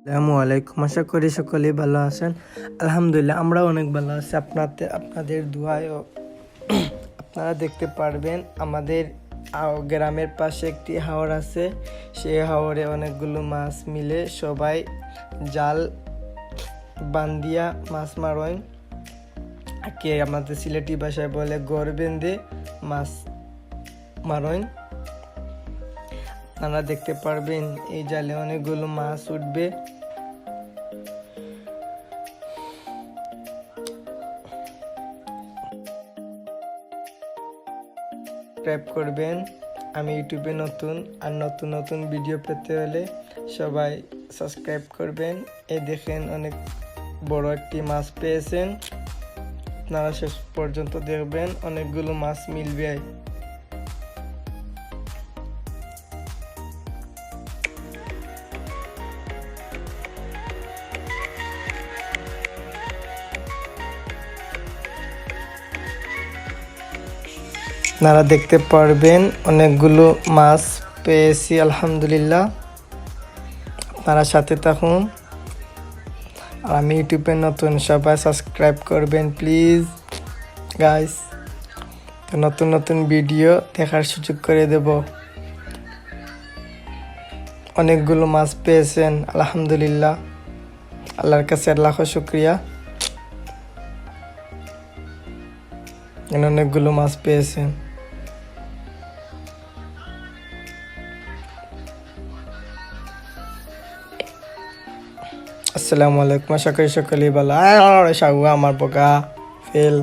আসসালামু আলাইকুম। আশা করি সকলেই ভালো আছেন। আলহামদুলিল্লাহ আমরাও অনেক ভালো আছি আপনাদের দোয়ায়। আপনারা দেখতে পারবেন আমাদের গ্রামের পাশে একটি হাওর আছে। সেই হাওরে অনেকগুলো মাছ মিলে সবাই জাল বান্দিয়া মাছ মারোয়, কে আমাদের সিলেটি ভাষায় বলে গড় বেঁধে মাছ মারোয়। আপনারা দেখতে পারবেন এই জালে অনেকগুলো মাছ উঠবে। সাবস্ক্রাইব করবেন। আমি ইউটিউবে নতুন, আর নতুন নতুন ভিডিও পেতে হলে সবাই সাবস্ক্রাইব করবেন। এই দেখেন অনেক বড় একটি মাছ পেয়েছেন, আপনারা শেষ পর্যন্ত দেখবেন, অনেকগুলো মাছ মিলবে। আপনারা দেখতে পারবেন অনেকগুলো মাছ পেয়েছি আলহামদুলিল্লাহ। আপনারা সাথে থাকুন, আর আমি ইউটিউবে নতুন, সবাই সাবস্ক্রাইব করবেন প্লিজ গাইস। নতুন নতুন ভিডিও দেখার সুযোগ করে দেব। অনেকগুলো মাছ পেয়েছেন আলহামদুলিল্লাহ, আল্লাহর কাছে লাখ শুকরিয়া। অনেকগুলো মাছ পেয়েছেন। আসসালামু আলাইকুম। আশা করি সকলেই ভালো। আমার বগা ফেল।